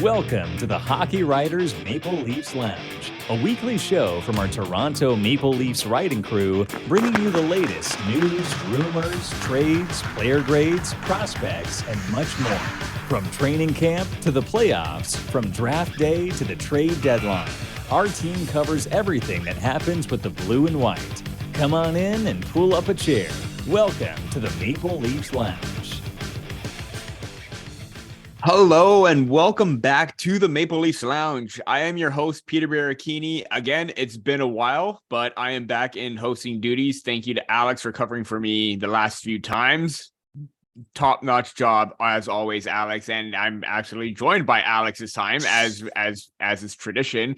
Welcome to the Hockey Writers Maple Leafs Lounge, a weekly show from our Toronto Maple Leafs writing crew, bringing you the latest news, rumors, trades, player grades, prospects, and much more. From training camp to the playoffs, from draft day to the trade deadline, our team covers everything that happens with the blue and white. Come on in and pull up a chair. Welcome to the Maple Leafs Lounge. Hello and welcome back to the Maple Leafs Lounge. I am your host, Peter Baracchini. Again, it's been a while, but I am back in hosting duties. Thank you to Alex for covering for me the last few times. Top-notch job as always, Alex. And I'm actually joined by Alex this time, as is tradition,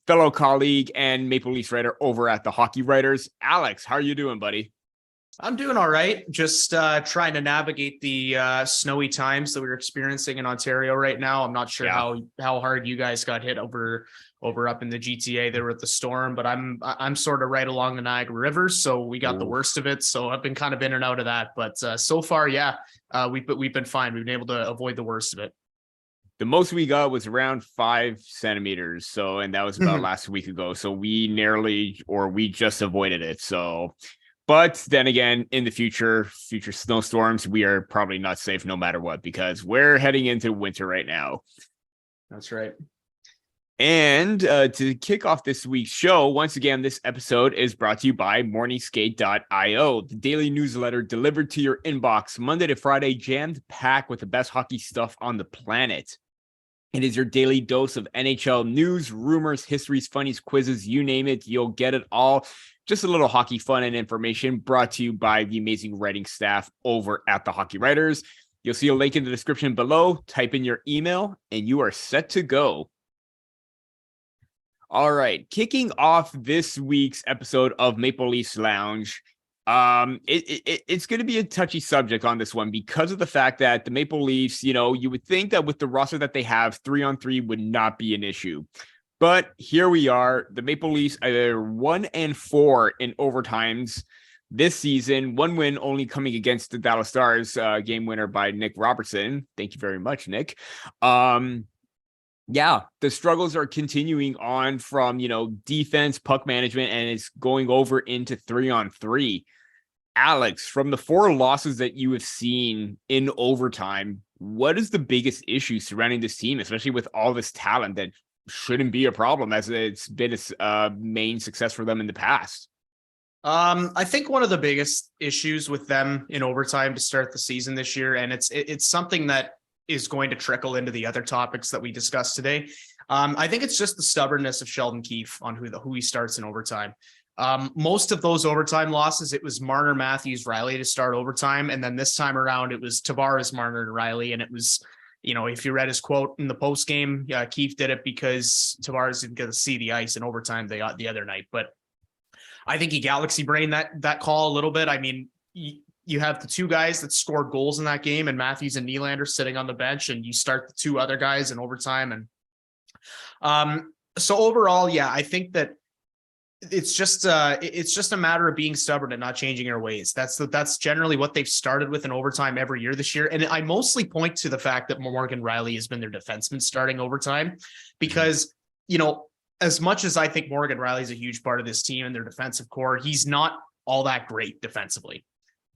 fellow colleague and Maple Leafs writer over at the Hockey Writers. Alex, how are you doing, buddy? I'm doing all right. Just trying to navigate the snowy times that we're experiencing in Ontario right now. I'm not sure how hard you guys got hit over up in the GTA there with the storm, but I'm sort of right along the Niagara River, so we got the worst of it. So I've been kind of in and out of that, but so far, we've been fine. We've been able to avoid the worst of it. The most we got was around 5 centimeters. So, and that was about last week ago. So we just avoided it. So. But then again, in the future snowstorms, we are probably not safe no matter what, because we're heading into winter right now. That's right. And to kick off this week's show, once again, this episode is brought to you by morningskate.io, the daily newsletter delivered to your inbox Monday to Friday, jammed packed with the best hockey stuff on the planet. It is your daily dose of NHL news, rumors, histories, funnies, quizzes, you name it, you'll get it all. Just a little hockey fun and information brought to you by the amazing writing staff over at the Hockey Writers. You'll see a link in the description below. Type in your email and you are set to go. All right, kicking off this week's episode of Maple Leafs Lounge. It's going to be a touchy subject on this one because of the fact that the Maple Leafs, you would think that with the roster that they have, 3-on-3 would not be an issue. But here we are. The Maple Leafs are 1-4 in overtimes this season. One win only coming against the Dallas Stars, game winner by Nick Robertson. Thank you very much, Nick. The struggles are continuing on from, defense, puck management, and it's going over into 3-on-3. Alex, from the 4 losses that you have seen in overtime, what is the biggest issue surrounding this team, especially with all this talent that shouldn't be a problem as it's been a main success for them in the past? I think one of the biggest issues with them in overtime to start the season this year, and it's something that is going to trickle into the other topics that we discussed today. I think it's just the stubbornness of Sheldon Keefe on who he starts in overtime. Most of those overtime losses, it was Marner, Matthews, Riley to start overtime. And then this time around, it was Tavares-Marner and Riley. And it was, if you read his quote in the post game, Keefe did it because Tavares didn't get to see the ice in overtime the other night. But I think he galaxy brained that call a little bit. I mean, you have the 2 guys that scored goals in that game, and Matthews and Nylander sitting on the bench, and you start the 2 other guys in overtime. And so overall, I think that it's just a matter of being stubborn and not changing their ways. That's generally what they've started with in overtime every year this year. And I mostly point to the fact that Morgan Riley has been their defenseman starting overtime because, as much as I think Morgan Riley is a huge part of this team and their defensive core, he's not all that great defensively.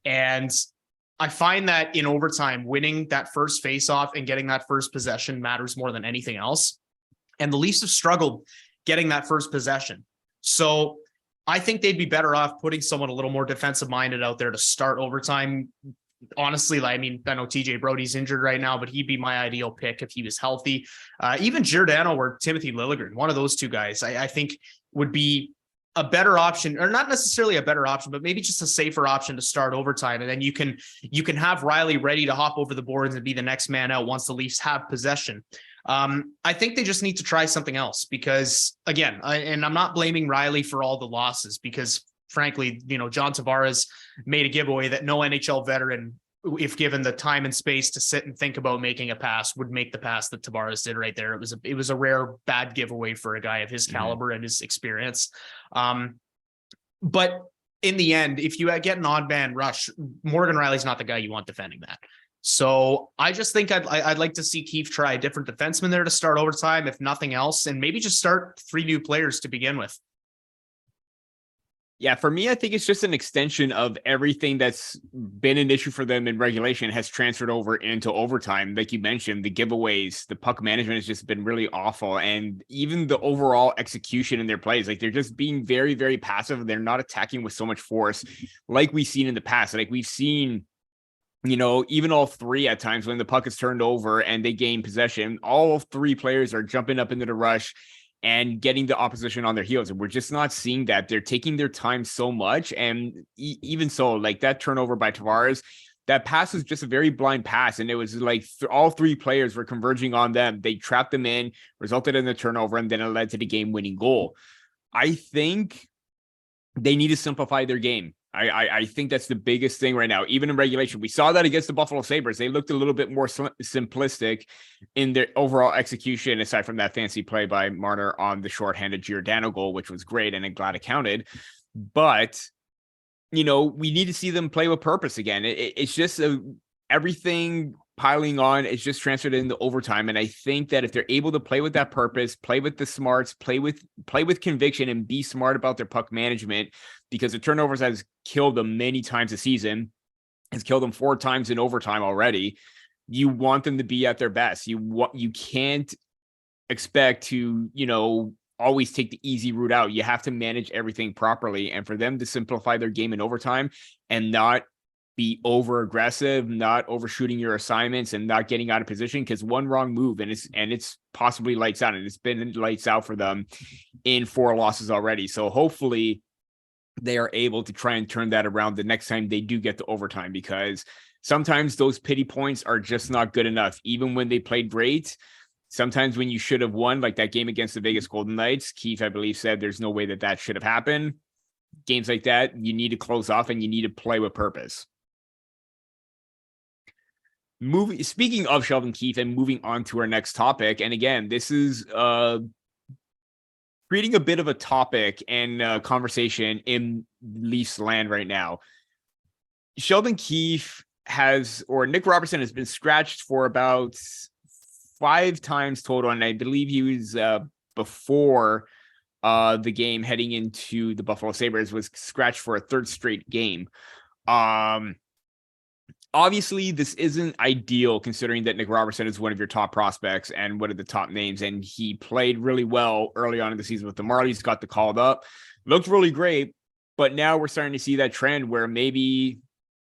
And I find that in overtime, winning that first faceoff and getting that first possession matters more than anything else. And the Leafs have struggled getting that first possession. So I think they'd be better off putting someone a little more defensive minded out there to start overtime. Honestly, I know TJ Brody's injured right now, but he'd be my ideal pick if he was healthy. Even Giordano or Timothy Liljegren, one of those 2 guys, I think would be a better option, or not necessarily a better option, but maybe just a safer option to start overtime. And then you can have Riley ready to hop over the boards and be the next man out once the Leafs have possession. I think they just need to try something else because, again, and I'm not blaming Riley for all the losses because, frankly, John Tavares made a giveaway that no NHL veteran, if given the time and space to sit and think about making a pass, would make the pass that Tavares did right there. It was a rare bad giveaway for a guy of his caliber and his experience. But in the end, if you get an odd man rush, Morgan Riley's not the guy you want defending that. So I just think I'd like to see Keefe try a different defenseman there to start overtime, if nothing else, and maybe just start 3 new players to begin with. Yeah, for me, I think it's just an extension of everything that's been an issue for them in regulation has transferred over into overtime. Like you mentioned, the giveaways, the puck management has just been really awful. And even the overall execution in their plays, like they're just being very, very passive. They're not attacking with so much force like we've seen in the past. Like we've seen, even all three at times when the puck is turned over and they gain possession, all 3 players are jumping up into the rush and getting the opposition on their heels. And we're just not seeing that. They're taking their time so much. And even so, like that turnover by Tavares, that pass was just a very blind pass. And it was like all 3 players were converging on them. They trapped them in, resulted in the turnover, and then it led to the game-winning goal. I think they need to simplify their game. I think that's the biggest thing right now. Even in regulation, we saw that against the Buffalo Sabres. They looked a little bit more simplistic in their overall execution, aside from that fancy play by Marner on the shorthanded Giordano goal, which was great, and I'm glad it counted. But, we need to see them play with purpose again. It's just everything piling on. It's just transferred into overtime. And I think that if they're able to play with that purpose, play with the smarts, play with conviction, and be smart about their puck management, because the turnovers has killed them many times this season. It's killed them 4 times in overtime already. You want them to be at their best. You can't expect to, always take the easy route out. You have to manage everything properly. And for them to simplify their game in overtime and not be over aggressive, not overshooting your assignments, and not getting out of position, because one wrong move and it's possibly lights out, and it's been lights out for them in 4 losses already. So hopefully they are able to try and turn that around the next time they do get to overtime, because sometimes those pity points are just not good enough. Even when they played great, sometimes when you should have won, like that game against the Vegas Golden Knights, Keefe, I believe, said there's no way that should have happened. Games like that, you need to close off and you need to play with purpose. Speaking of Sheldon Keefe and moving on to our next topic, and again, this is creating a bit of a topic and conversation in Leafs land right now. Sheldon Keefe Nick Robertson has been scratched for about 5 times total, and I believe he was before the game heading into the Buffalo Sabres was scratched for a 3rd straight game. Obviously, this isn't ideal considering that Nick Robertson is one of your top prospects and one of the top names, and he played really well early on in the season with the Marlies, got the called up, looked really great, but now we're starting to see that trend where maybe,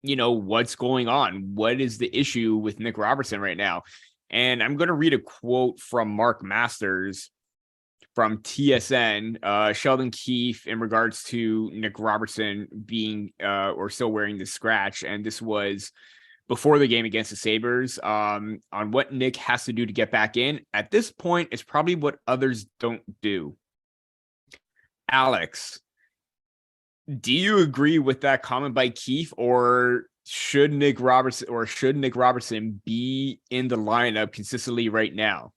what's going on? What is the issue with Nick Robertson right now? And I'm going to read a quote from Mark Masters from TSN, Sheldon Keefe, in regards to Nick Robertson being or still wearing the scratch. And this was before the game against the Sabres, on what Nick has to do to get back in. At this point, it's probably what others don't do. Alex, do you agree with that comment by Keefe, or should Nick Robertson be in the lineup consistently right now?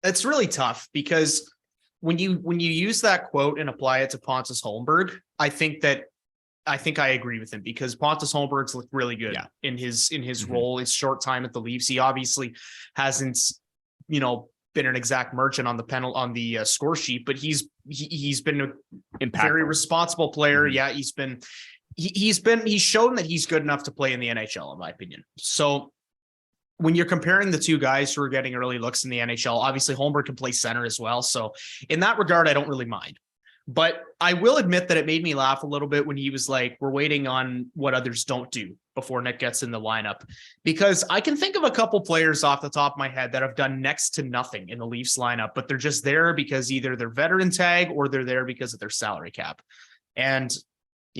It's really tough, because when you use that quote and apply it to Pontus Holmberg, I think I agree with him, because Pontus Holmberg's looked really good in his role, his short time at the Leafs. He obviously hasn't, been an exact merchant on the score sheet, but he's been a very responsible player. Yeah, he's shown that he's good enough to play in the NHL, in my opinion. So when you're comparing the 2 guys who are getting early looks in the NHL, obviously Holmberg can play center as well. So in that regard, I don't really mind. But I will admit that it made me laugh a little bit when he was like, we're waiting on what others don't do before Nick gets in the lineup, because I can think of a couple players off the top of my head that have done next to nothing in the Leafs lineup, but they're just there because either they're veteran tag or they're there because of their salary cap. And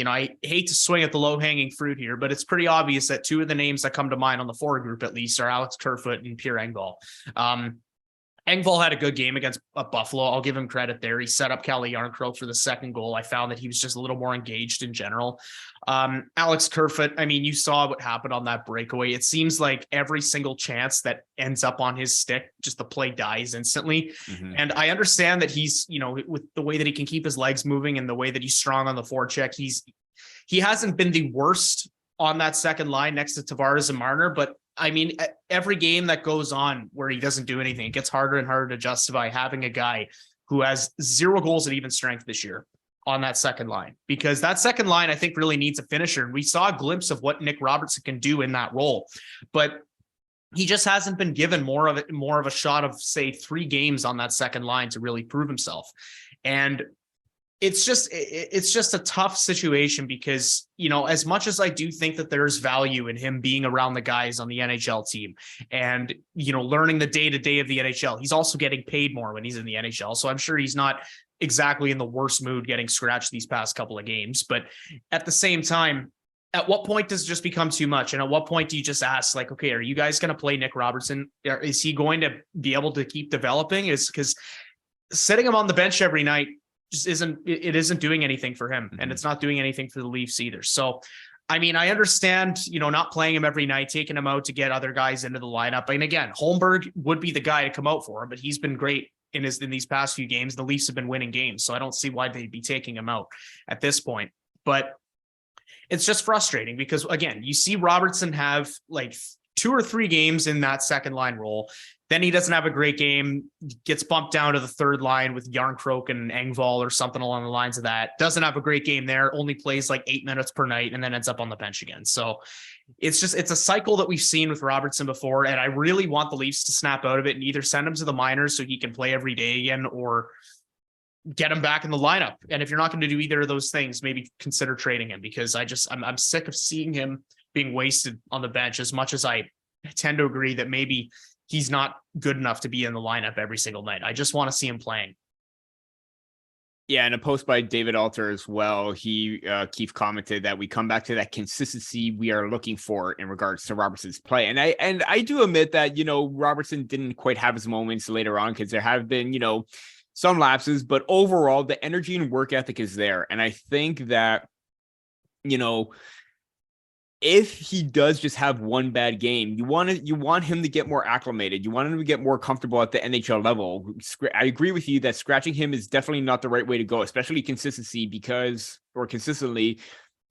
I hate to swing at the low-hanging fruit here, but it's pretty obvious that 2 of the names that come to mind on the forward group, at least, are Alex Kerfoot and Pierre Engvall. Engvall had a good game against Buffalo. I'll give him credit there. He set up Calle Jarnkrok for the 2nd goal. I found that he was just a little more engaged in general. Alex Kerfoot, you saw what happened on that breakaway. It seems like every single chance that ends up on his stick, just the play dies instantly. Mm-hmm. And I understand that he's, with the way that he can keep his legs moving and the way that he's strong on the forecheck, he hasn't been the worst on that second line next to Tavares and Marner. But I mean, every game that goes on where he doesn't do anything, it gets harder and harder to justify having a guy who has 0 goals at even strength this year on that second line, because that second line, I think, really needs a finisher. And we saw a glimpse of what Nick Robertson can do in that role, but he just hasn't been given more of a shot of, say, 3 games on that second line to really prove himself. And it's just a tough situation because, as much as I do think that there's value in him being around the guys on the NHL team and, learning the day-to-day of the NHL, he's also getting paid more when he's in the NHL. So I'm sure he's not exactly in the worst mood getting scratched these past couple of games. But at the same time, at what point does it just become too much? And at what point do you just ask, like, okay, are you guys going to play Nick Robertson? Is he going to be able to keep developing? Because setting him on the bench every night just isn't doing anything for him. And it's not doing anything for the Leafs either. So, I mean, I understand, not playing him every night, taking him out to get other guys into the lineup. And again, Holmberg would be the guy to come out for him, but he's been great in these past few games. The Leafs have been winning games, so I don't see why they'd be taking him out at this point. But it's just frustrating because, again, you see Robertson have like 2 or 3 games in that second line role. Then he doesn't have a great game, gets bumped down to the third line with Yarncroke and Engvall or something along the lines of that. Doesn't have a great game there, only plays like 8 minutes per night and then ends up on the bench again. So it's a cycle that we've seen with Robertson before. And I really want the Leafs to snap out of it and either send him to the minors so he can play every day again, or get him back in the lineup. And if you're not going to do either of those things, maybe consider trading him, because I'm sick of seeing him being wasted on the bench, as much as I tend to agree that maybe he's not good enough to be in the lineup every single night. I just want to see him playing. Yeah, and a post by David Alter as well. Keith commented that we come back to that consistency we are looking for in regards to Robertson's play. And I do admit that, Robertson didn't quite have his moments later on, because there have been, some lapses, but overall the energy and work ethic is there. And I think that, if he does just have one bad game, you want him to get more acclimated. You want him to get more comfortable at the NHL level. I agree with you that scratching him is definitely not the right way to go, especially consistently,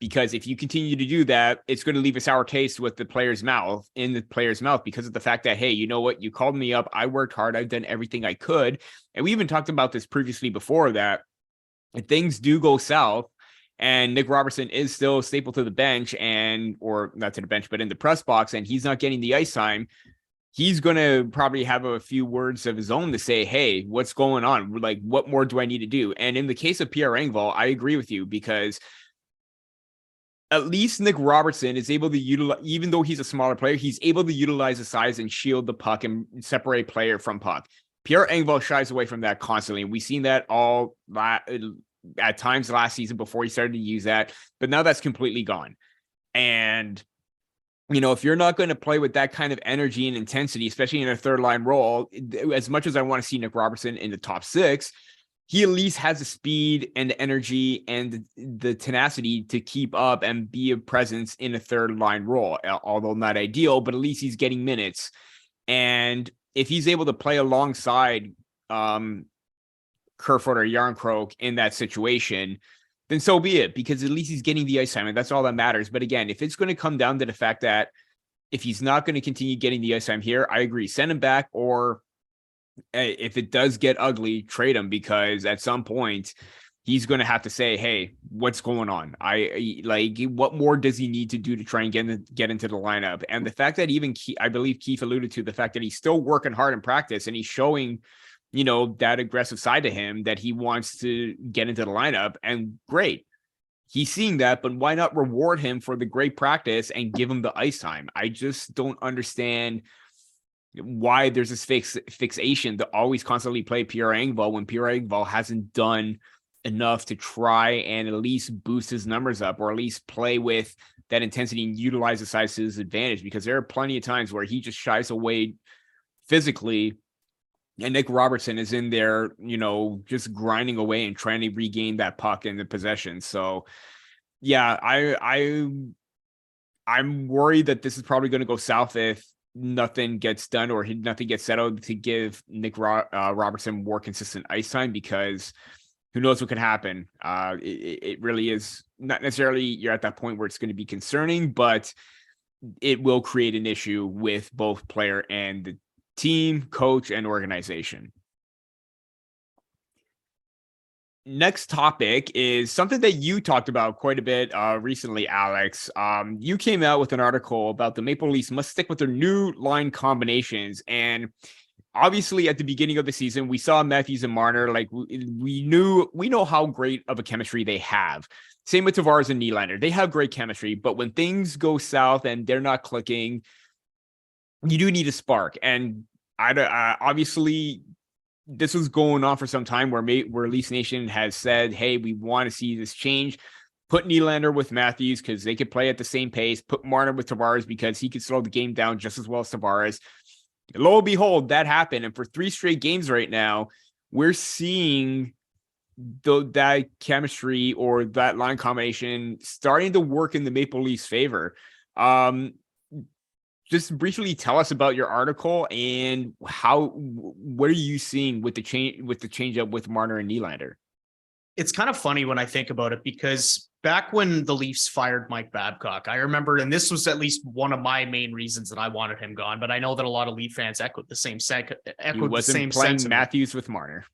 because if you continue to do that, it's going to leave a sour taste with the player's mouth, because of the fact that, hey, you know what? You called me up. I worked hard. I've done everything I could. And we even talked about this previously before, that if things do go south, and Nick Robertson is still a staple to the bench, or not to the bench, but in the press box, and he's not getting the ice time, he's going to probably have a few words of his own to say, hey, what's going on? Like, what more do I need to do? And in the case of Pierre Engvall, I agree with you, because at least Nick Robertson is able to utilize, even though he's a smaller player, he's able to utilize his size and shield the puck and separate player from puck. Pierre Engvall shies away from that constantly. We've seen that all at times last season before he started to use that, but now that's completely gone. And, if you're not going to play with that kind of energy and intensity, especially in a third line role, as much as I want to see Nick Robertson in the top 6, he at least has the speed and the energy and the tenacity to keep up and be a presence in a third line role, although not ideal, but at least he's getting minutes. And if he's able to play alongside, Kerfoot or Yarncroke in that situation, then so be it, because at least he's getting the ice time, and that's all that matters. But again, if it's going to come down to the fact that if he's not going to continue getting the ice time here, I agree, send him back, or if it does get ugly, trade him, because at some point he's going to have to say, hey, what's going on? What more does he need to do to try and get into the lineup? And the fact that even I believe Keith alluded to the fact that he's still working hard in practice, and he's showing that aggressive side to him, that he wants to get into the lineup, and great. He's seeing that, but why not reward him for the great practice and give him the ice time? I just don't understand why there's this fixation to always constantly play Pierre Engvall when Pierre Engvall hasn't done enough to try and at least boost his numbers up, or at least play with that intensity and utilize the size to his advantage, because there are plenty of times where he just shies away physically, and Nick Robertson is in there, just grinding away and trying to regain that puck in the possession. So, yeah, I'm worried that this is probably going to go south if nothing gets done or nothing gets settled to give Nick Robertson more consistent ice time, because who knows what could happen. It really is not necessarily you're at that point where it's going to be concerning, but it will create an issue with both player and the team, coach, and organization. Next topic is something that you talked about quite a bit recently, Alex. You came out with an article about the Maple Leafs must stick with their new line combinations. And obviously at the beginning of the season, we saw Matthews and Marner, like we know how great of a chemistry they have. Same with Tavares and Nylander. They have great chemistry, but when things go south and they're not clicking, you do need a spark. And obviously this was going on for some time where Leafs Nation has said, hey, we want to see this change. Put Nylander with Matthews because they could play at the same pace. Put Marner with Tavares because he could slow the game down just as well as Tavares. Lo and behold, that happened. And for 3 straight games right now, we're seeing that chemistry or that line combination starting to work in the Maple Leafs' favor. Just briefly tell us about your article and what are you seeing with the change up with Marner and Nylander? It's kind of funny when I think about it, because back when the Leafs fired Mike Babcock, I remember, and this was at least one of my main reasons that I wanted him gone, but I know that a lot of Leaf fans echoed the same playing Matthews with Marner.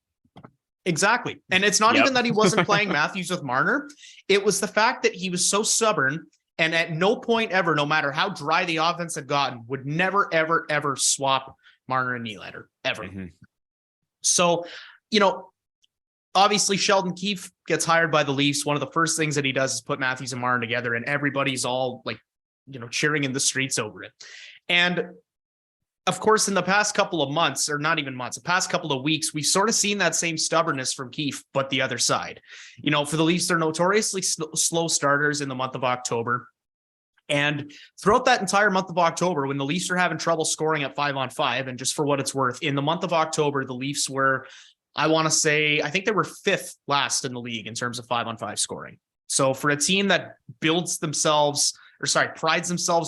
Exactly. And it's not even that he wasn't playing Matthews with Marner. It was the fact that he was so stubborn. And at no point ever, no matter how dry the offense had gotten, would never, ever, ever swap Marner and Nylander, ever. Mm-hmm. So, obviously Sheldon Keefe gets hired by the Leafs. One of the first things that he does is put Matthews and Marner together, and everybody's all cheering in the streets over it. And of course, in the past couple of months, or not even months, the past couple of weeks, we've sort of seen that same stubbornness from Keefe, but the other side. For the Leafs, they're notoriously slow starters in the month of October. And throughout that entire month of October, when the Leafs are having trouble scoring at 5-on-5, and just for what it's worth, in the month of October, the Leafs were, I think they were 5th last in the league in terms of 5-on-5 scoring. So for a team that prides themselves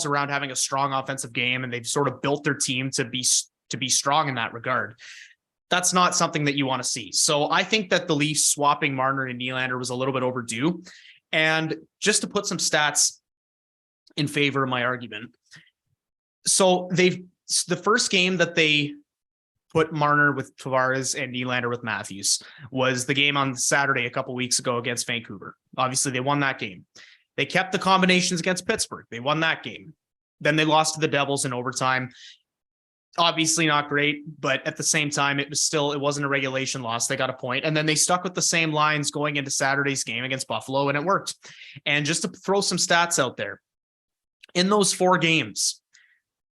around having a strong offensive game, and they've sort of built their team to be strong in that regard, that's not something that you want to see. So I think that the Leafs swapping Marner and Nylander was a little bit overdue. And just to put some stats in favor of my argument, so the first game that they put Marner with Tavares and Nylander with Matthews was the game on Saturday a couple weeks ago against Vancouver. Obviously, they won that game. They kept the combinations against Pittsburgh. They won that game. Then they lost to the Devils in overtime. Obviously not great, but at the same time, it wasn't a regulation loss. They got a point. And then they stuck with the same lines going into Saturday's game against Buffalo, and it worked. And just to throw some stats out there, in those 4 games,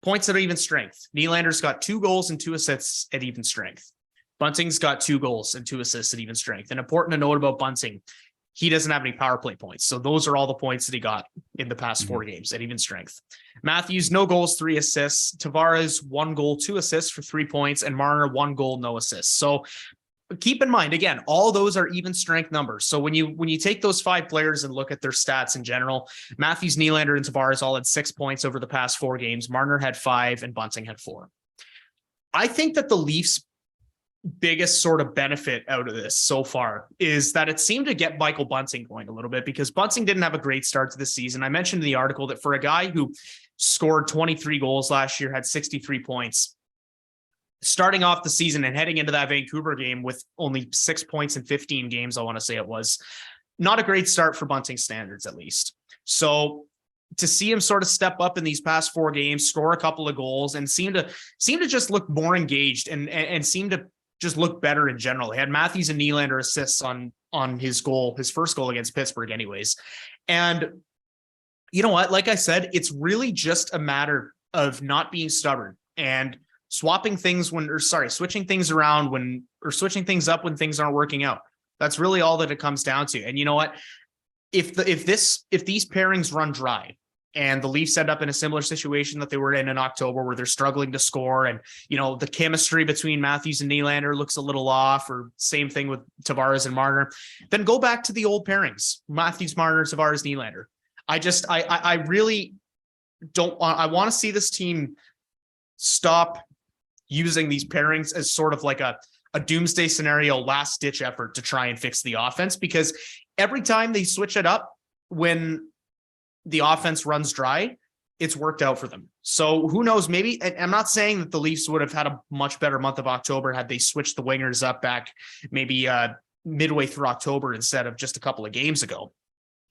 points at even strength, Nylander's got 2 goals and 2 assists at even strength. Bunting's got 2 goals and 2 assists at even strength. And important to note about Bunting, he doesn't have any power play points. So those are all the points that he got in the past 4 games at even strength. Matthews, no goals, 3 assists. Tavares, 1 goal, 2 assists for 3 points. And Marner, 1 goal, no assists. So keep in mind, again, all those are even strength numbers. So when you take those 5 players and look at their stats in general, Matthews, Nylander, and Tavares all had 6 points over the past 4 games. Marner had 5 and Bunting had 4. I think that the Leafs' biggest sort of benefit out of this so far is that it seemed to get Michael Bunting going a little bit, because Bunting didn't have a great start to the season. I mentioned in the article that for a guy who scored 23 goals last year, had 63 points, starting off the season and heading into that Vancouver game with only 6 points in 15 games, I want to say it was, not a great start for Bunting standards, at least. So to see him sort of step up in these past 4 games, score a couple of goals, and seem to just look more engaged and seem to just look better in general. He had Matthews and Nylander assists on his first goal against Pittsburgh anyways. And you know what? Like I said, it's really just a matter of not being stubborn and switching things around or switching things up when things aren't working out. That's really all that it comes down to. And you know what? If these pairings run dry, and the Leafs end up in a similar situation that they were in October, where they're struggling to score, and the chemistry between Matthews and Nylander looks a little off, or same thing with Tavares and Marner, then go back to the old pairings: Matthews, Marner, Tavares, Nylander. I really don't want. I want to see this team stop using these pairings as sort of like a a doomsday scenario, last ditch effort to try and fix the offense, because every time they switch it up when the offense runs dry, it's worked out for them. So who knows, maybe, and I'm not saying that the Leafs would have had a much better month of October had they switched the wingers up back maybe midway through October instead of just a couple of games ago.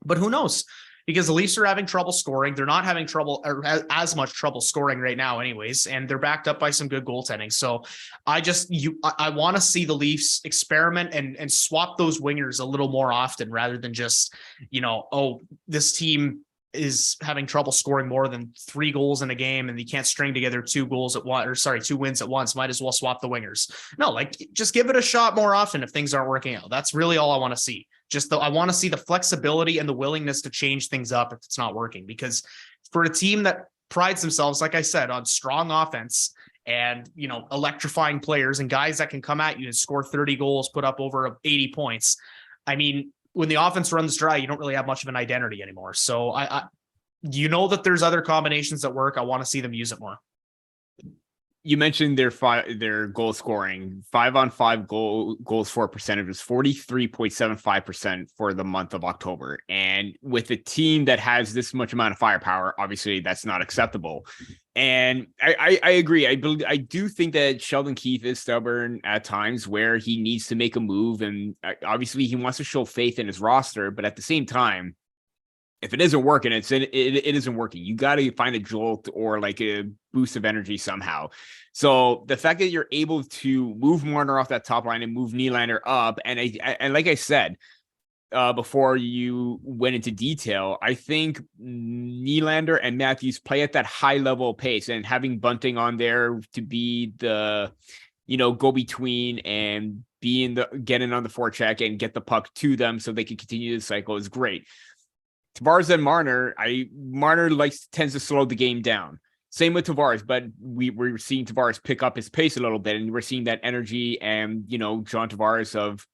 But who knows? Because the Leafs are having trouble scoring. They're not having trouble or as much trouble scoring right now anyways, and they're backed up by some good goaltending. So I want to see the Leafs experiment and swap those wingers a little more often rather than just, this team is having trouble scoring more than 3 goals in a game and you can't string together 2 wins at once. Might as well swap the wingers. No, just give it a shot more often if things aren't working out. That's really all I want to see. I want to see the flexibility and the willingness to change things up if it's not working, because for a team that prides themselves, like I said, on strong offense and, electrifying players and guys that can come at you and score 30 goals, put up over 80 points. I mean, when the offense runs dry, you don't really have much of an identity anymore. So that there's other combinations that work. I want to see them use it more. You mentioned their goal scoring, 5-on-5 goals for percentage was 43.75% for the month of October. And with a team that has this much amount of firepower, obviously that's not acceptable. And I agree. I do think that Sheldon Keefe is stubborn at times where he needs to make a move. And obviously he wants to show faith in his roster, but at the same time, if it isn't working, it isn't working. You got to find a jolt or like a boost of energy somehow. So the fact that you're able to move Marner off that top line and move Nylander up, and like I said before you went into detail, I think Nylander and Matthews play at that high level pace, and having Bunting on there to be the go between and getting on the forecheck and get the puck to them so they can continue the cycle is great. Tavares and Marner, Marner tends to slow the game down. Same with Tavares, but we're seeing Tavares pick up his pace a little bit, and we're seeing that energy and, John Tavares of,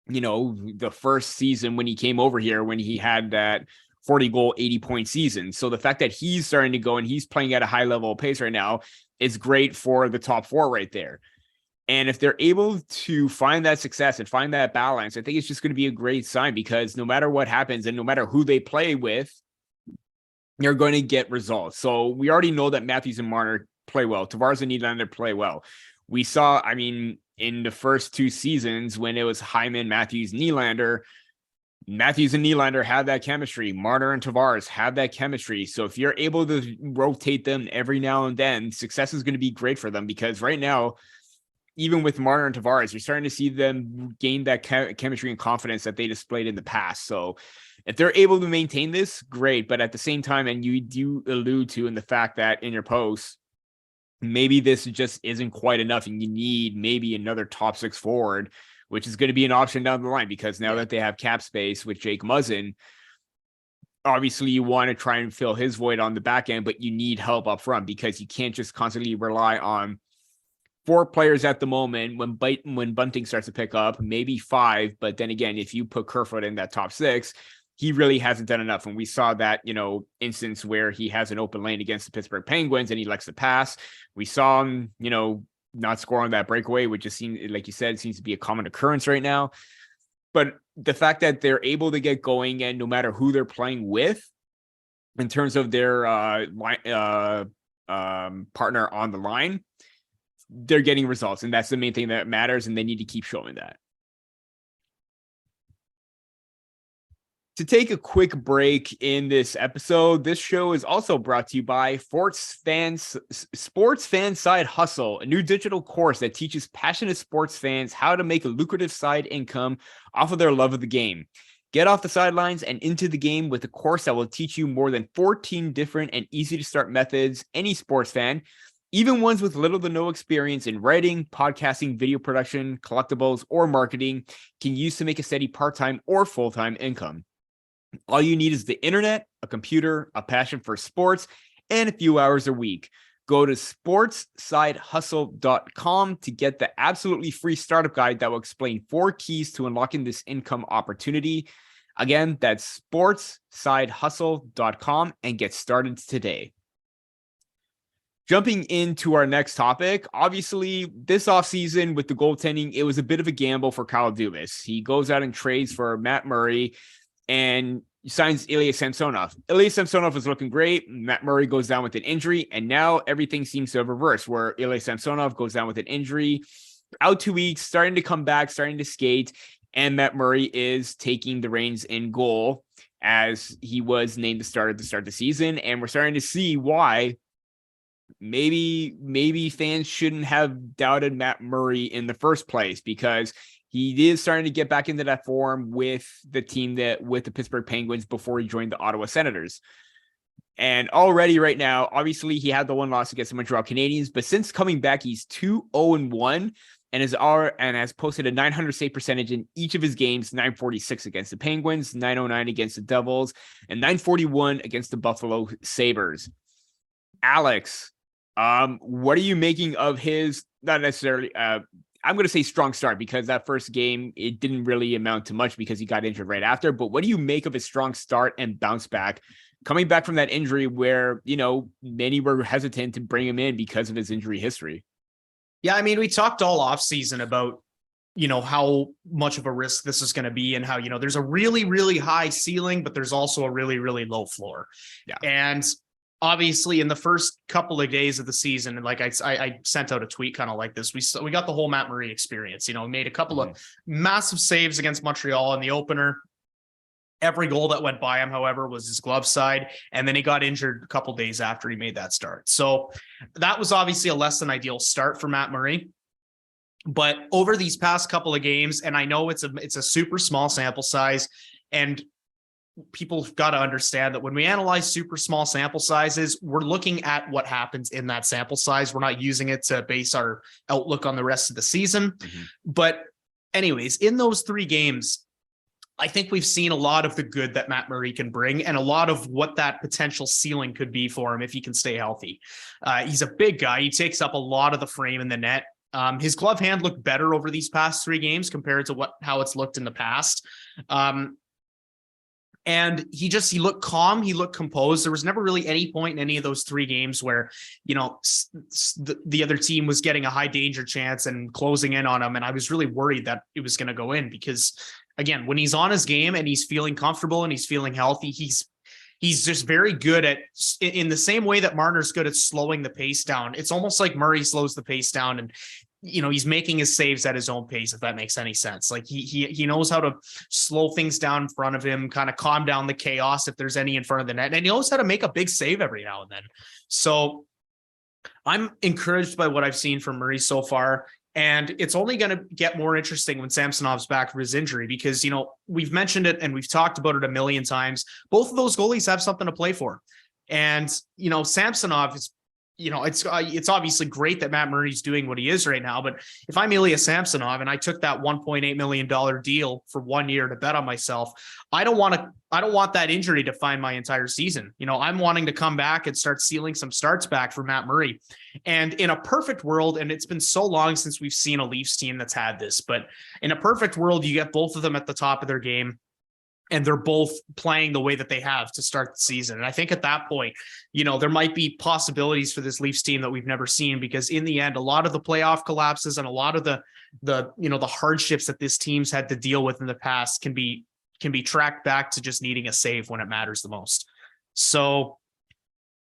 the first season when he came over here, when he had that 40-goal, 80-point season. So the fact that he's starting to go and he's playing at a high level of pace right now is great for the top 4 right there. And if they're able to find that success and find that balance, I think it's just going to be a great sign, because no matter what happens and no matter who they play with, they're going to get results. So we already know that Matthews and Marner play well. Tavares and Nylander play well. We saw, in the first 2 seasons when it was Hyman, Matthews, Nylander, Matthews and Nylander have that chemistry. Marner and Tavares have that chemistry. So if you're able to rotate them every now and then, success is going to be great for them, because right now, even with Marner and Tavares, you're starting to see them gain that chemistry and confidence that they displayed in the past. So if they're able to maintain this, great. But at the same time, and you do allude to in the fact that in your post, maybe this just isn't quite enough and you need maybe another top 6 forward, which is going to be an option down the line, because now that they have cap space with Jake Muzzin, obviously you want to try and fill his void on the back end, but you need help up front, because you can't just constantly rely on 4 players at the moment. When Bunting starts to pick up, maybe 5, but then again, if you put Kerfoot in that top 6, he really hasn't done enough. And we saw that, instance where he has an open lane against the Pittsburgh Penguins and he likes to pass. We saw him, not score on that breakaway, which just seems, like you said, seems to be a common occurrence right now. But the fact that they're able to get going, and no matter who they're playing with in terms of their partner on the line, they're getting results, and that's the main thing that matters, and they need to keep showing that. To take a quick break in this episode, this show is also brought to you by Sports Fan Side Hustle, a new digital course that teaches passionate sports fans how to make a lucrative side income off of their love of the game. Get off the sidelines and into the game with a course that will teach you more than 14 different and easy to start methods any sports fan, even ones with little to no experience in writing, podcasting, video production, collectibles, or marketing, can use to make a steady part-time or full-time income. All you need is the internet, a computer, a passion for sports, and a few hours a week. Go to sportssidehustle.com to get the absolutely free startup guide that will explain 4 keys to unlocking this income opportunity. Again, that's sportssidehustle.com, and get started today. Jumping into our next topic, obviously this offseason with the goaltending, it was a bit of a gamble for Kyle Dubas. He goes out and trades for Matt Murray and signs Ilya Samsonov. Ilya Samsonov is looking great. Matt Murray goes down with an injury, and now everything seems to have reversed, where Ilya Samsonov goes down with an injury, out 2 weeks, starting to come back, starting to skate, and Matt Murray is taking the reins in goal as he was named the starter to start the season, and we're starting to see why maybe fans shouldn't have doubted Matt Murray in the first place, because he is starting to get back into that form with the team with the Pittsburgh Penguins before he joined the Ottawa Senators. And already right now, obviously he had the one loss against the Montreal Canadiens, but since coming back, he's 2-0-1 and has posted a .900 save percentage in each of his games, .946 against the Penguins, .909 against the Devils, and .941 against the Buffalo Sabres. Alex, what are you making of his, not necessarily, I'm going to say strong start, because that first game, it didn't really amount to much because he got injured right after. But what do you make of his strong start and bounce back, coming back from that injury where, many were hesitant to bring him in because of his injury history? Yeah, I mean, we talked all offseason about, how much of a risk this is going to be, and how, there's a really, really high ceiling, but there's also a really, really low floor. Yeah. And obviously in the first couple of days of the season, and like I sent out a tweet kind of like this, we got the whole Matt Murray experience. He made a couple of massive saves against Montreal in the opener. Every goal that went by him, however, was his glove side, and then he got injured a couple days after he made that start. So that was obviously a less than ideal start for Matt Murray. But over these past couple of games, and I know it's a super small sample size, and people have got to understand that when we analyze super small sample sizes, we're looking at what happens in that sample size. We're not using it to base our outlook on the rest of the season. Mm-hmm. But anyways, in those 3 games, I think we've seen a lot of the good that Matt Murray can bring, and a lot of what that potential ceiling could be for him if he can stay healthy. He's a big guy. He takes up a lot of the frame in the net. His glove hand looked better over these past 3 games compared to how it's looked in the past. And he looked calm. He looked composed. There was never really any point in any of those 3 games where, the other team was getting a high danger chance and closing in on him. And I was really worried that it was going to go in, because again, when he's on his game and he's feeling comfortable and he's feeling healthy, he's just very good at, in the same way that Marner's good at slowing the pace down. It's almost like Murray slows the pace down, and he's making his saves at his own pace, if that makes any sense. Like he knows how to slow things down in front of him, kind of calm down the chaos if there's any in front of the net, and he knows how to make a big save every now and then. So I'm encouraged by what I've seen from Murray so far, and it's only going to get more interesting when Samsonov's back from his injury, because we've mentioned it and we've talked about it a million times. Both of those goalies have something to play for, and Samsonov is, it's obviously great that Matt Murray's doing what he is right now. But if I'm Ilya Samsonov and I took that $1.8 million deal for 1 year to bet on myself, I don't want that injury to define my entire season. I'm wanting to come back and start sealing some starts back for Matt Murray. And in a perfect world, and it's been so long since we've seen a Leafs team that's had this, but in a perfect world, you get both of them at the top of their game, and they're both playing the way that they have to start the season. And I think at that point, there might be possibilities for this Leafs team that we've never seen, because in the end, a lot of the playoff collapses and a lot of the hardships that this team's had to deal with in the past can be tracked back to just needing a save when it matters the most. So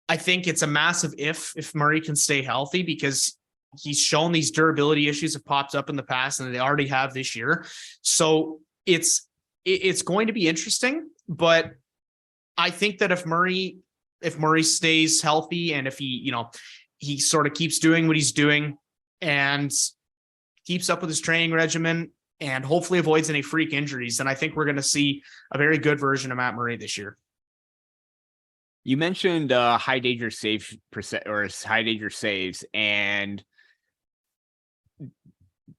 I think it's a massive if Murray can stay healthy, because he's shown these durability issues have popped up in the past, and they already have this year. So it's going to be interesting, but I think that if Murray stays healthy, and if he sort of keeps doing what he's doing and keeps up with his training regimen and hopefully avoids any freak injuries, then I think we're going to see a very good version of Matt Murray this year. You mentioned high danger save percent or high danger saves, and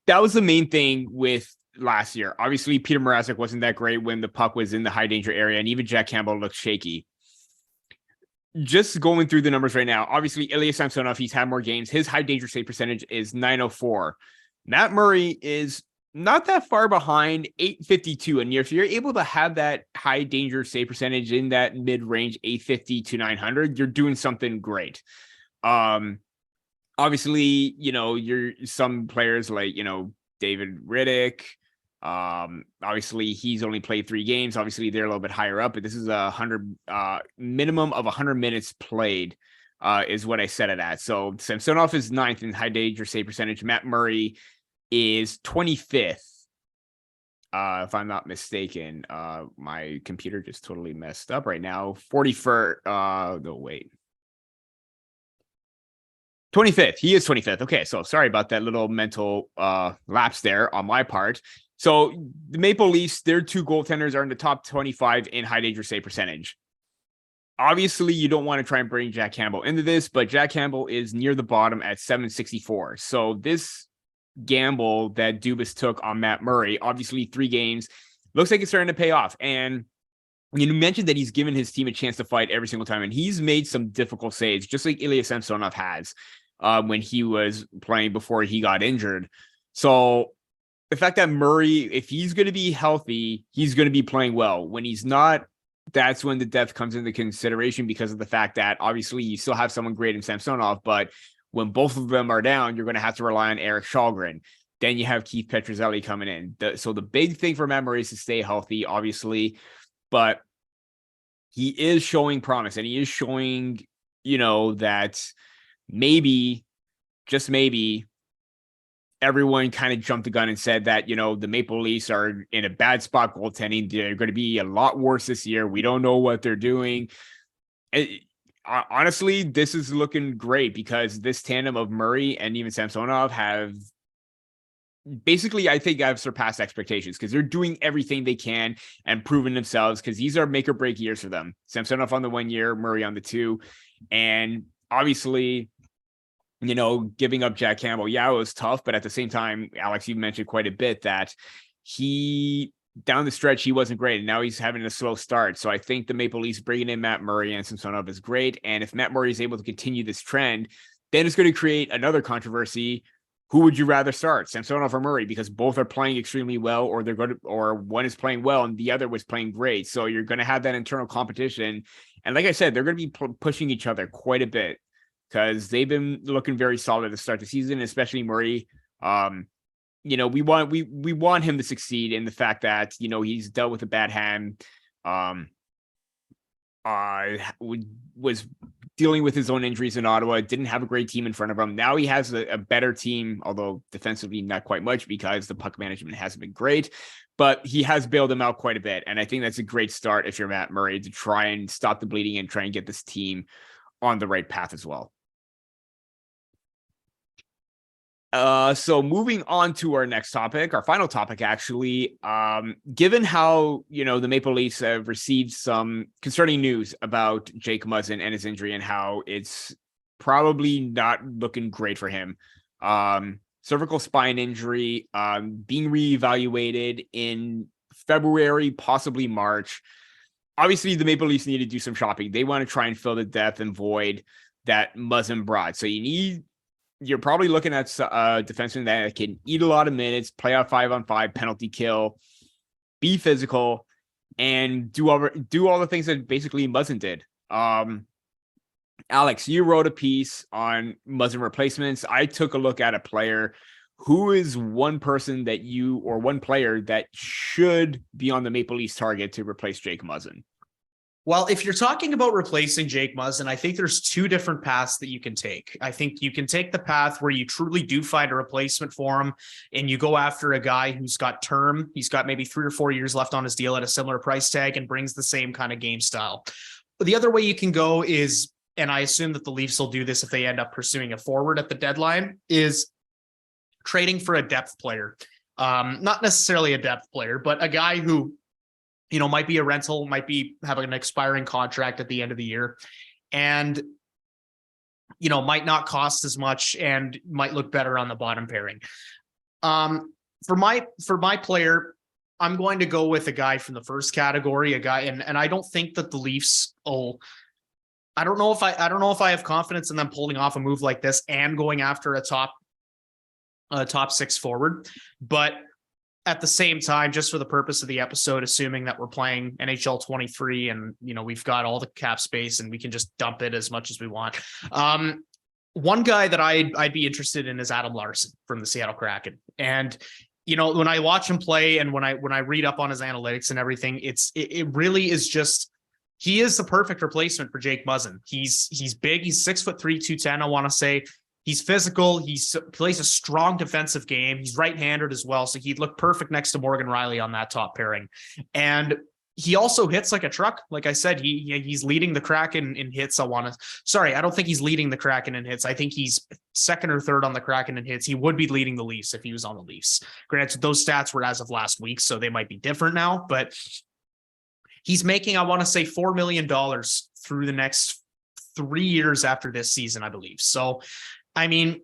that was the main thing with last year. Obviously, Peter Mrazek wasn't that great when the puck was in the high danger area, and even Jack Campbell looked shaky. Just going through the numbers right now, obviously, Ilya Samsonov, he's had more games. His high danger save percentage is .904. Matt Murray is not that far behind, .852. And if you're able to have that high danger save percentage in that mid-range, .850 to .900, you're doing something great. Obviously, you're some players like, David Riddick. Obviously he's only played 3 games. Obviously they're a little bit higher up, but this is 100 minimum of 100 minutes played is what I set it at. So Samsonov is 9th in high danger save percentage. Matt Murray is 25th. If I'm not mistaken, my computer just totally messed up right now. 41st. No, wait. 25th. He is 25th. Okay, so sorry about that little mental lapse there on my part. So the Maple Leafs, their 2 goaltenders are in the top 25 in high danger save percentage. Obviously, you don't want to try and bring Jack Campbell into this, but Jack Campbell is near the bottom at 764. So this gamble that Dubas took on Matt Murray, obviously 3 games, looks like it's starting to pay off. And you mentioned that he's given his team a chance to fight every single time, and he's made some difficult saves, just like Ilya Samsonov has when he was playing before he got injured. So the fact that Murray, if he's going to be healthy, he's going to be playing well. When he's not, that's when the depth comes into consideration, because of the fact that obviously you still have someone great in Samsonov, but when both of them are down, you're going to have to rely on Eric Shalgren. Then you have Keith Petruzzelli coming in. So the big thing for Matt Murray is to stay healthy, obviously, but he is showing promise, and he is showing, that maybe, just maybe, everyone kind of jumped the gun and said that, the Maple Leafs are in a bad spot goaltending. They're going to be a lot worse this year. We don't know what they're doing. Honestly, this is looking great, because this tandem of Murray and even Samsonov have basically, I think, I've surpassed expectations, because they're doing everything they can and proving themselves, because these are make or break years for them. Samsonov on the 1 year, Murray on the 2. And obviously, giving up Jack Campbell, yeah, it was tough, but at the same time, Alex, you mentioned quite a bit that he, down the stretch, he wasn't great, and now he's having a slow start. So I think the Maple Leafs bringing in Matt Murray and Samsonov is great, and if Matt Murray is able to continue this trend, then it's going to create another controversy. Who would you rather start, Samsonov or Murray? Because both are playing extremely well, or or one is playing well and the other was playing great. So you're going to have that internal competition, and like I said, they're going to be pushing each other quite a bit, because they've been looking very solid to start the season, especially Murray. We want him to succeed in the fact that, he's dealt with a bad hand, was dealing with his own injuries in Ottawa, didn't have a great team in front of him. Now he has a better team, although defensively not quite much, because the puck management hasn't been great, but he has bailed him out quite a bit. And I think that's a great start if you're Matt Murray, to try and stop the bleeding and try and get this team on the right path as well. So moving on to our next topic, our final topic, actually, given how, the Maple Leafs have received some concerning news about Jake Muzzin and his injury, and how it's probably not looking great for him. Cervical spine injury, being reevaluated in February, possibly March. Obviously, the Maple Leafs need to do some shopping. They want to try and fill the depth and void that Muzzin brought. So you're probably looking at a defenseman that can eat a lot of minutes, play out 5-on-5, penalty kill, be physical, and do all the things that basically Muzzin did. Alex, you wrote a piece on Muzzin replacements. I took a look at a player. Who is one player that should be on the Maple Leafs target to replace Jake Muzzin? Well, if you're talking about replacing Jake Muzzin, I think there's 2 different paths that you can take. I think you can take the path where you truly do find a replacement for him, and you go after a guy who's got term. He's got maybe 3 or 4 years left on his deal at a similar price tag and brings the same kind of game style. But the other way you can go is, and I assume that the Leafs will do this if they end up pursuing a forward at the deadline, is trading for a depth player. Not necessarily a depth player, but a guy who, might be a rental, might be having an expiring contract at the end of the year, and, might not cost as much and might look better on the bottom pairing. For my player, I'm going to go with a guy from the first category, a guy, and I don't think that the Leafs I don't know if I have confidence in them pulling off a move like this and going after a top 6 forward, but at the same time, just for the purpose of the episode, assuming that we're playing NHL 23 and, we've got all the cap space and we can just dump it as much as we want. One guy that I'd be interested in is Adam Larsson from the Seattle Kraken. And when I watch him play and when I read up on his analytics and everything, it really is just, he is the perfect replacement for Jake Muzzin. He's big. He's 6'3", 210. I want to say he's physical. He plays a strong defensive game. He's right-handed as well. So he'd look perfect next to Morgan Rielly on that top pairing. And he also hits like a truck. Like I said, he's leading the Kraken in hits. I don't think he's leading the Kraken in hits. I think he's second or third on the Kraken in hits. He would be leading the Leafs if he was on the Leafs. Granted, those stats were as of last week, so they might be different now, but he's making, I want to say, $4 million through the next 3 years after this season, I believe. So, I mean,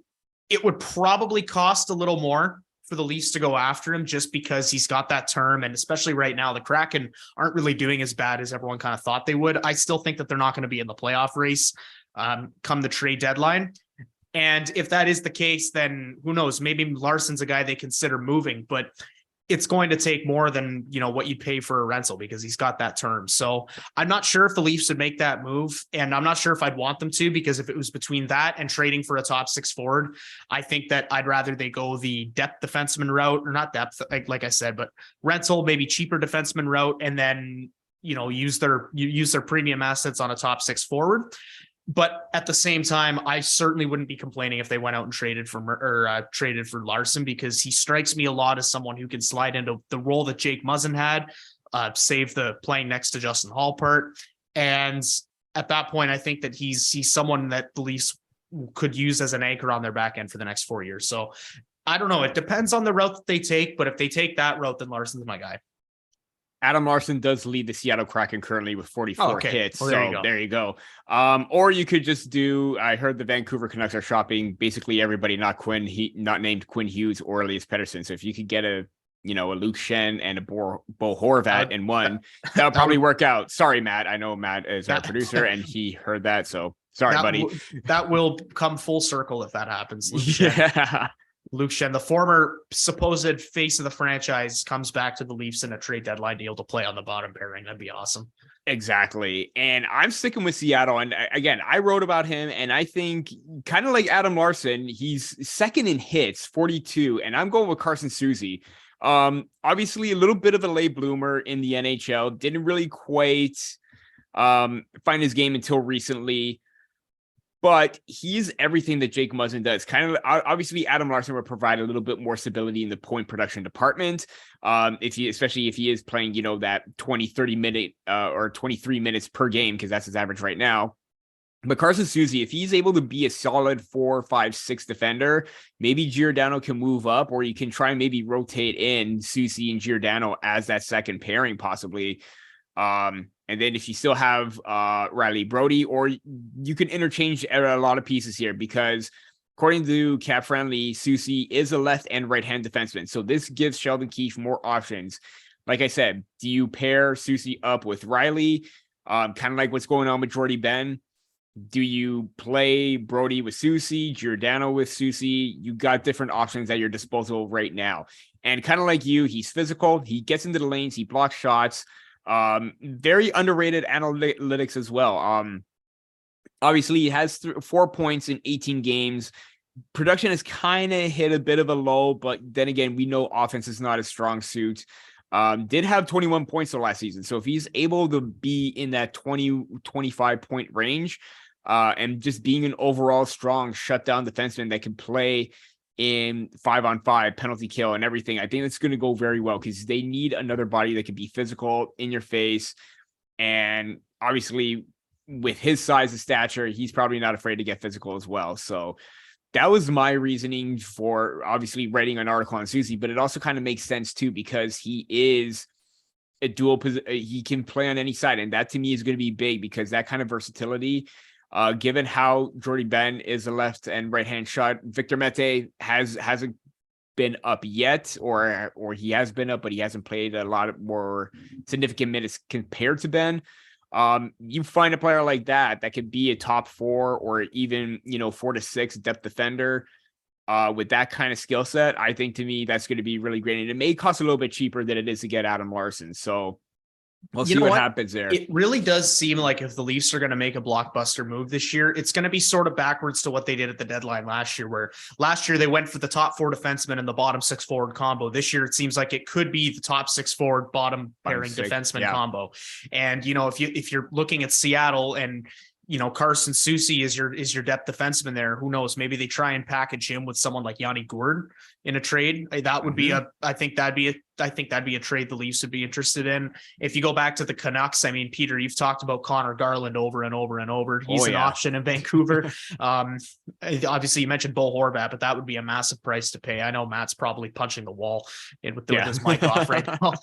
it would probably cost a little more for the Leafs to go after him just because he's got that term. And especially right now, the Kraken aren't really doing as bad as everyone kind of thought they would. I still think that they're not going to be in the playoff race come the trade deadline. And if that is the case, then who knows, maybe Larsson's a guy they consider moving, but it's going to take more than, what you'd pay for a rental because he's got that term. So I'm not sure if the Leafs would make that move. And I'm not sure if I'd want them to, because if it was between that and trading for a top six forward, I think that I'd rather they go the depth defenseman route, or not depth, like I said, but rental, maybe cheaper defenseman route. And then, use their premium assets on a top six forward. But at the same time, I certainly wouldn't be complaining if they went out and traded for Larsson, because he strikes me a lot as someone who can slide into the role that Jake Muzzin had, save the playing next to Justin Hall part. And at that point, I think that he's someone that the Leafs could use as an anchor on their back end for the next 4 years. So I don't know. It depends on the route that they take, but if they take that route, then Larsson's my guy. Adam Larsson does lead the Seattle Kraken currently with 44 hits. Well, there you go. Or you could just do, I heard the Vancouver Canucks are shopping basically everybody not named Quinn Hughes or Elias Pettersson. So if you could get a Luke Shen and a Bo Horvat in one, that would probably work out. Sorry, Matt. I know Matt is our producer and he heard that. So sorry, buddy. That will come full circle if that happens. Yeah. Luke Shen, the former supposed face of the franchise, comes back to the Leafs in a trade deadline deal to play on the bottom pairing. That'd be awesome. Exactly. And I'm sticking with Seattle. And again, I wrote about him, and I think kind of like Adam Larsson, he's second in hits, 42. And I'm going with Carson Soucy. Obviously a little bit of a late bloomer in the NHL. Didn't really quite find his game until recently. But he's everything that Jake Muzzin does. Kind of obviously, Adam Larsson will provide a little bit more stability in the point production department. Especially if he is playing, that 30 minute or 23 minutes per game, because that's his average right now. But Carson Soucy, if he's able to be a solid 4, 5, 6 defender, maybe Giordano can move up, or you can try and maybe rotate in Soucy and Giordano as that second pairing, possibly. And then if you still have Riley Brody, or you can interchange a lot of pieces here, because according to Cap Friendly, Soucy is a left and right hand defenseman. So this gives Sheldon Keefe more options. Like I said, do you pair Soucy up with Riley? Kind of like what's going on with Jordy Ben. Do you play Brody with Soucy, Giordano with Soucy? You got different options at your disposal right now. And kind of like you, he's physical. He gets into the lanes. He blocks shots. Very underrated analytics as well. Obviously he has 4 points in 18 games. Production has kind of hit a bit of a low, but then again, we know offense is not a strong suit. Did have 21 points the last season. So if he's able to be in that 20-25 point range, and just being an overall strong shutdown defenseman that can play in 5-on-5 penalty kill and everything, I think it's going to go very well, because they need another body that can be physical, in your face. And obviously with his size and stature, he's probably not afraid to get physical as well. So that was my reasoning for obviously writing an article on Soucy, but it also kind of makes sense too, because he is a dual position. He can play on any side. And that to me is going to be big, because that kind of versatility, given how Jordy Ben is a left and right hand shot, Victor Mete hasn't been up yet, or he has been up, but he hasn't played a lot of more significant minutes compared to Ben. You find a player like that could be a top 4 or even 4 to 6 depth defender with that kind of skill set. I think to me that's going to be really great, and it may cost a little bit cheaper than it is to get Adam Larsson. So We'll You see know what what? happens there. It really does seem like if the Leafs are going to make a blockbuster move this year, it's going to be sort of backwards to what they did at the deadline last year, where last year they went for the top 4 defensemen and the bottom 6 forward combo. This year, it seems like it could be the top 6 forward, bottom pairing defenseman combo. And, if you're looking at Seattle and, Carson Soucy is your depth defenseman there. Who knows? Maybe they try and package him with someone like Yanni Gourde in a trade. That would be I think that'd be a trade the Leafs would be interested in. If you go back to the Canucks, I mean, Peter, you've talked about Connor Garland over and over and over. He's an option in Vancouver. Obviously you mentioned Bo Horvat, but that would be a massive price to pay. I know Matt's probably punching the wall with his mic off right now.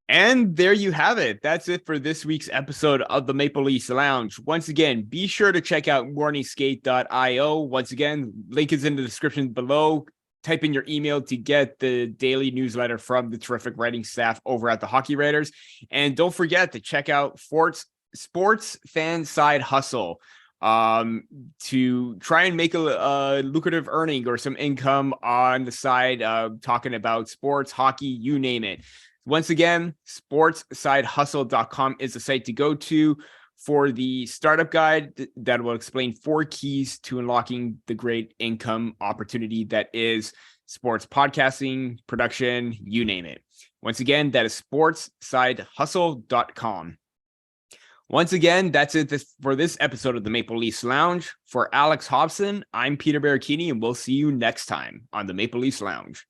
And there you have it. That's it for this week's episode of the Maple Leafs Lounge. Once again, be sure to check out morningskate.io. Once again, link is in the description below. Type in your email to get the daily newsletter from the terrific writing staff over at the Hockey Writers. And don't forget to check out Sports Fan Side Hustle to try and make a lucrative earning or some income on the side, talking about sports, hockey, you name it. Once again, sportsidehustle.com is the site to go to for the startup guide that will explain 4 keys to unlocking the great income opportunity that is sports podcasting, production, you name it. Once again, that is sportsidehustle.com. Once again, that's it for this episode of the Maple Leafs Lounge. For Alex Hobson, I'm Peter Baracchini, and we'll see you next time on the Maple Leafs Lounge.